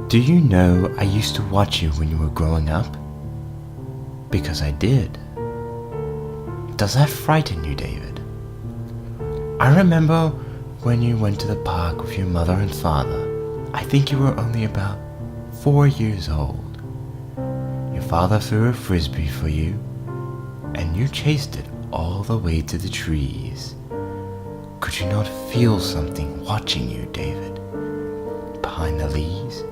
Do you know I used to watch you when you were growing up? Because I did. Does that frighten you, David? I remember when you went to the park with your mother and father. I think you were only about 4 years old. Your father threw a frisbee for you, and you chased it all the way to the trees. Could you not feel something watching you, David? Behind the leaves?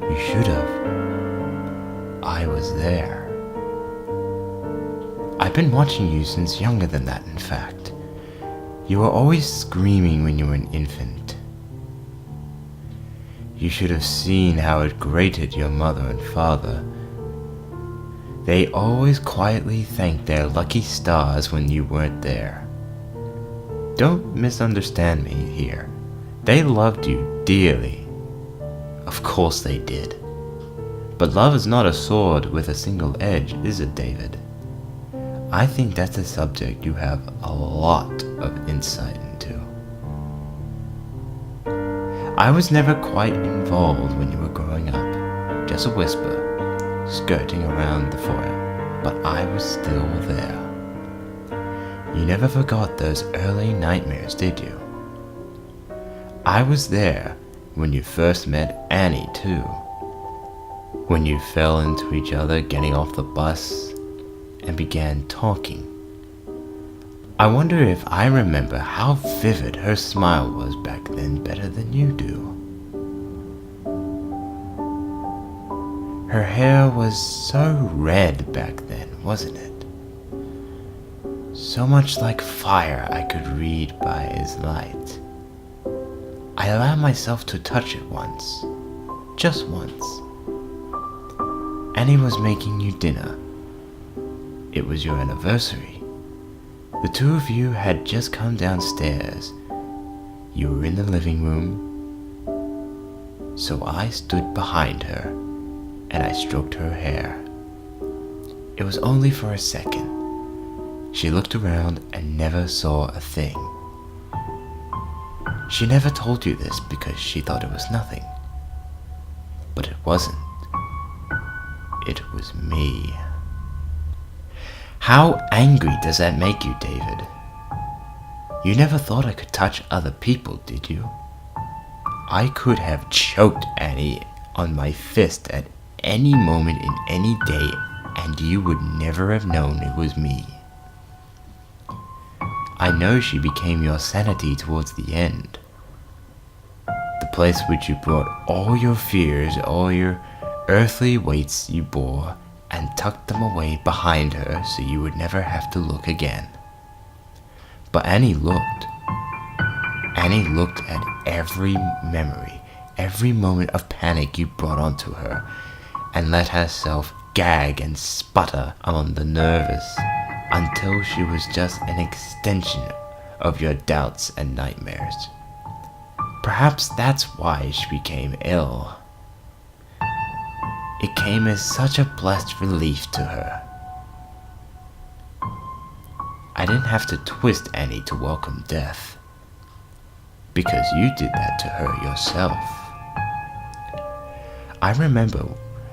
You should have. I was there. I've been watching you since younger than that, in fact. You were always screaming when you were an infant. You should have seen how it grated your mother and father. They always quietly thanked their lucky stars when you weren't there. Don't misunderstand me here. They loved you dearly. Of course they did. But love is not a sword with a single edge, is it, David? I think that's a subject you have a lot of insight into. I was never quite involved when you were growing up. Just a whisper, skirting around the foyer, but I was still there. You never forgot those early nightmares, did you? I was there when you first met Annie, too. When you fell into each other getting off the bus and began talking. I wonder if I remember how vivid her smile was back then better than you do. Her hair was so red back then, wasn't it? So much like fire I could read by its light. I allowed myself to touch it once. Just once. Annie was making you dinner. It was your anniversary. The two of you had just come downstairs. You were in the living room. So I stood behind her and I stroked her hair. It was only for a second. She looked around and never saw a thing. She never told you this because she thought it was nothing. But it wasn't. It was me. How angry does that make you, David? You never thought I could touch other people, did you? I could have choked Annie on my fist at any moment in any day, and you would never have known it was me. I know she became your sanity towards the end. The place which you brought all your fears, all your earthly weights you bore, and tucked them away behind her so you would never have to look again. But Annie looked. Annie looked at every memory, every moment of panic you brought onto her, and let herself gag and sputter on the nervous until she was just an extension of your doubts and nightmares. Perhaps that's why she became ill. It came as such a blessed relief to her. I didn't have to twist Annie to welcome death, because you did that to her yourself. I remember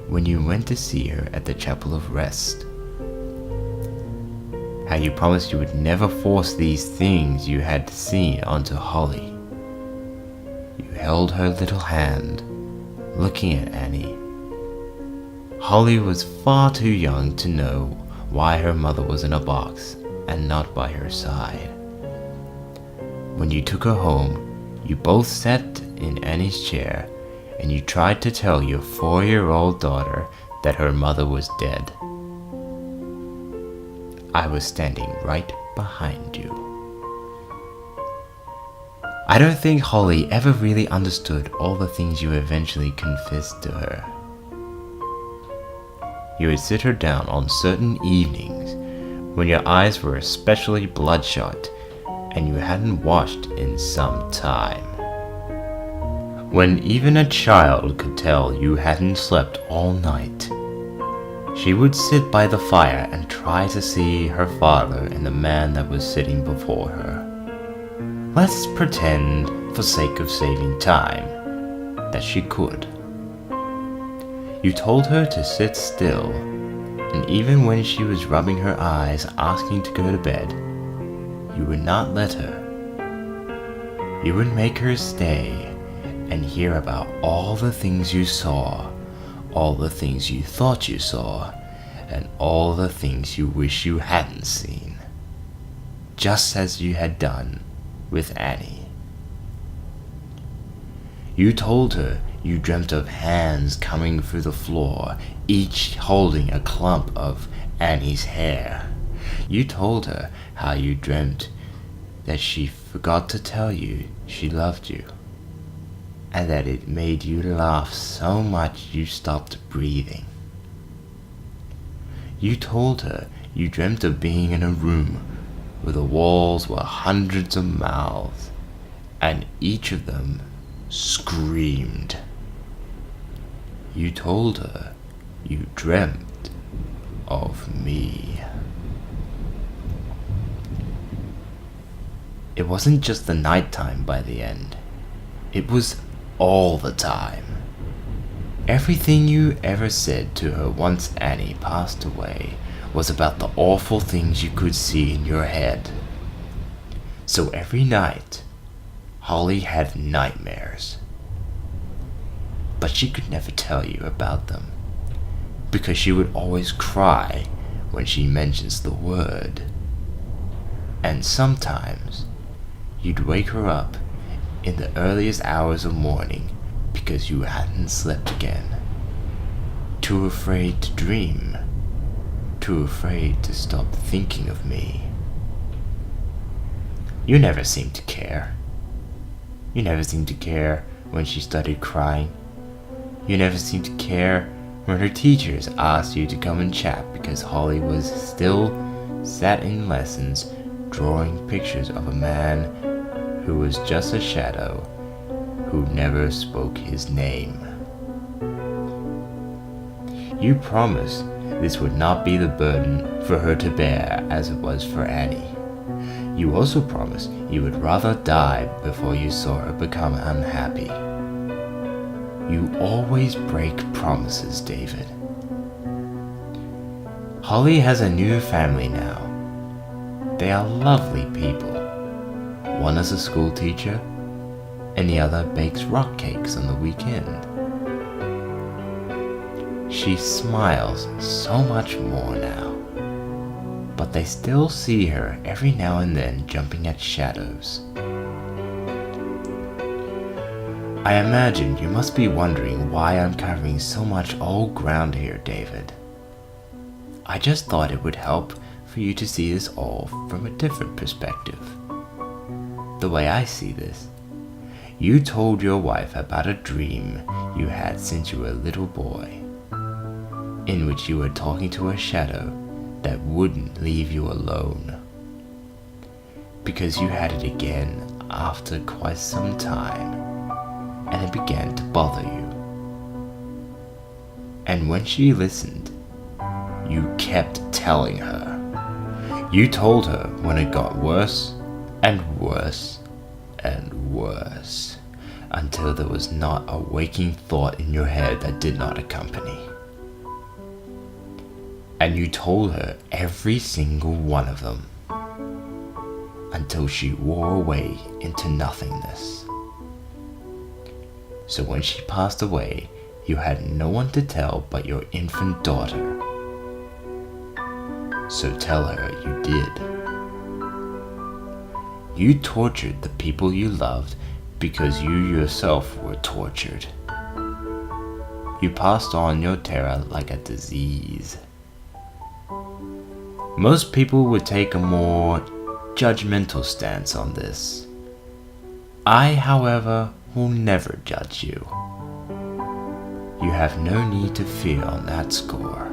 when you went to see her at the Chapel of Rest, how you promised you would never force these things you had seen onto Holly. You held her little hand, looking at Annie. Holly was far too young to know why her mother was in a box and not by her side. When you took her home, you both sat in Annie's chair and you tried to tell your 4-year-old daughter that her mother was dead. I was standing right behind you. I don't think Holly ever really understood all the things you eventually confessed to her. You would sit her down on certain evenings when your eyes were especially bloodshot and you hadn't washed in some time. When even a child could tell you hadn't slept all night. She would sit by the fire and try to see her father and the man that was sitting before her. Let's pretend, for sake of saving time, that she could. You told her to sit still, and even when she was rubbing her eyes asking to go to bed, you would not let her. You would make her stay and hear about all the things you saw, all the things you thought you saw, and all the things you wish you hadn't seen, just as you had done with Annie. You told her you dreamt of hands coming through the floor, each holding a clump of Annie's hair. You told her how you dreamt that she forgot to tell you she loved you, and that it made you laugh so much you stopped breathing. You told her you dreamt of being in a room where the walls were hundreds of mouths, and each of them screamed. You told her you dreamt of me. It wasn't just the nighttime by the end. It was all the time. Everything you ever said to her once Annie passed away was about the awful things you could see in your head. So every night, Holly had nightmares. But she could never tell you about them, because she would always cry when she mentions the word. And sometimes, you'd wake her up in the earliest hours of morning because you hadn't slept again. Too afraid to dream. Too afraid to stop thinking of me. You never seemed to care. You never seemed to care when she started crying. You never seemed to care when her teachers asked you to come and chat because Holly was still sat in lessons drawing pictures of a man who was just a shadow, who never spoke his name. You promised this would not be the burden for her to bear as it was for Annie. You also promised you would rather die before you saw her become unhappy. You always break promises, David. Holly has a new family now. They are lovely people. One is a school teacher, and the other bakes rock cakes on the weekend. She smiles so much more now, but they still see her every now and then jumping at shadows. I imagine you must be wondering why I'm covering so much old ground here, David. I just thought it would help for you to see this all from a different perspective. The way I see this, you told your wife about a dream you had since you were a little boy, in which you were talking to a shadow that wouldn't leave you alone, because you had it again after quite some time, and it began to bother you. And when she listened, you kept telling her. You told her when it got worse and worse and worse, until there was not a waking thought in your head that did not accompany. And you told her every single one of them, until she wore away into nothingness. So when she passed away, you had no one to tell but your infant daughter. So tell her you did. You tortured the people you loved because you yourself were tortured. You passed on your terror like a disease. Most people would take a more judgmental stance on this. I, however, will never judge you. You have no need to fear on that score.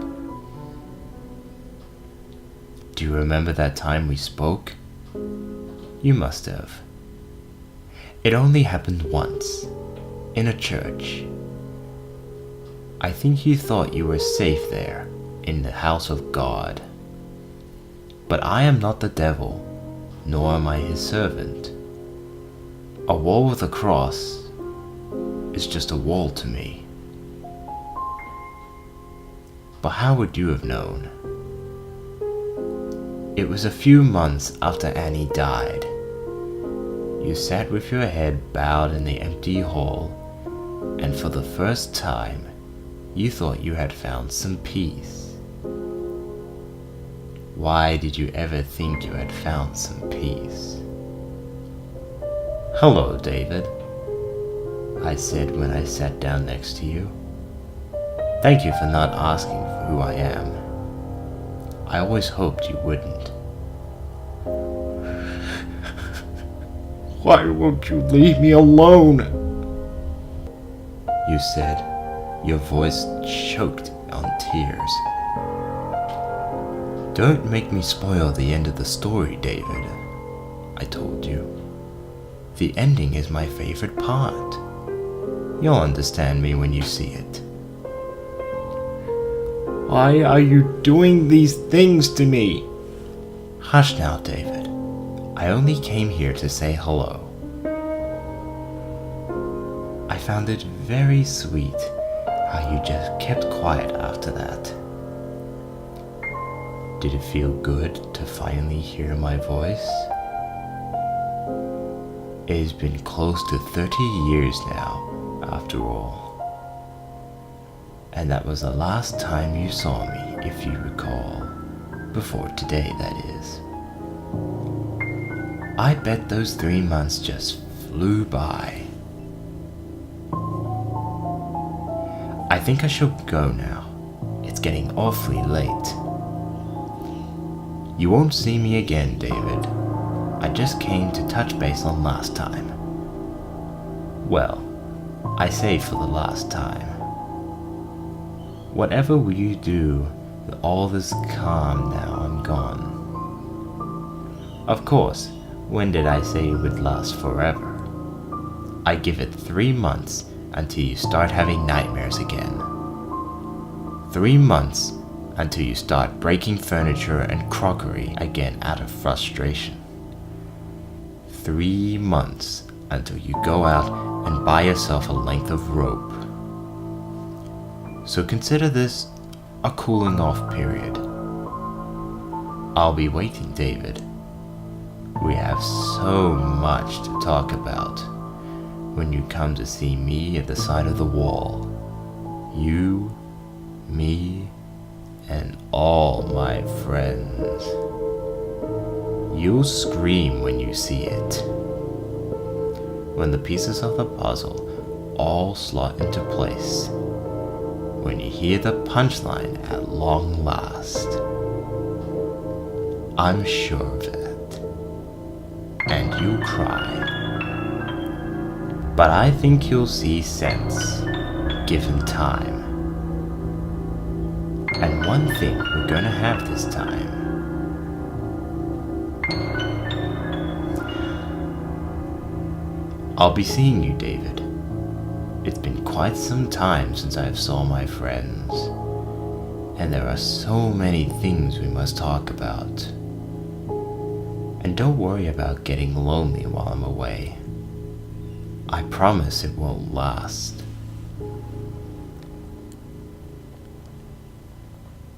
Do you remember that time we spoke? You must have. It only happened once, in a church. I think you thought you were safe there, in the house of God. But I am not the devil, nor am I his servant. A wall with a cross, is just a wall to me. But how would you have known? It was a few months after Annie died. You sat with your head bowed in the empty hall, and for the first time, you thought you had found some peace. Why did you ever think you had found some peace? "Hello, David," I said when I sat down next to you. "Thank you for not asking for who I am. I always hoped you wouldn't." "Why won't you leave me alone?" you said, your voice choked on tears. "Don't make me spoil the end of the story, David," I told you. "The ending is my favorite part. You'll understand me when you see it." "Why are you doing these things to me?" "Hush now, David. I only came here to say hello." I found it very sweet how you just kept quiet after that. Did it feel good to finally hear my voice? It has been close to 30 years now, after all. And that was the last time you saw me, if you recall. Before today, that is. I bet those 3 months just flew by. I think I shall go now. It's getting awfully late. You won't see me again, David. I just came to touch base on last time. Well, I say for the last time. Whatever will you do with all this calm now I'm gone? Of course, when did I say it would last forever? I give it 3 months until you start having nightmares again. 3 months until you start breaking furniture and crockery again out of frustration. 3 months until you go out and buy yourself a length of rope. So consider this a cooling off period. I'll be waiting, David. We have so much to talk about when you come to see me at the side of the wall. You, me, and all my friends. You'll scream when you see it. When the pieces of the puzzle all slot into place. When you hear the punchline at long last. I'm sure of it. And you'll cry. But I think you'll see sense, given time. And one thing we're gonna have this time. I'll be seeing you, David. It's been quite some time since I've saw my friends, and there are so many things we must talk about. And don't worry about getting lonely while I'm away. I promise it won't last.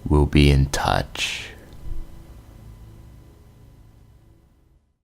We'll be in touch.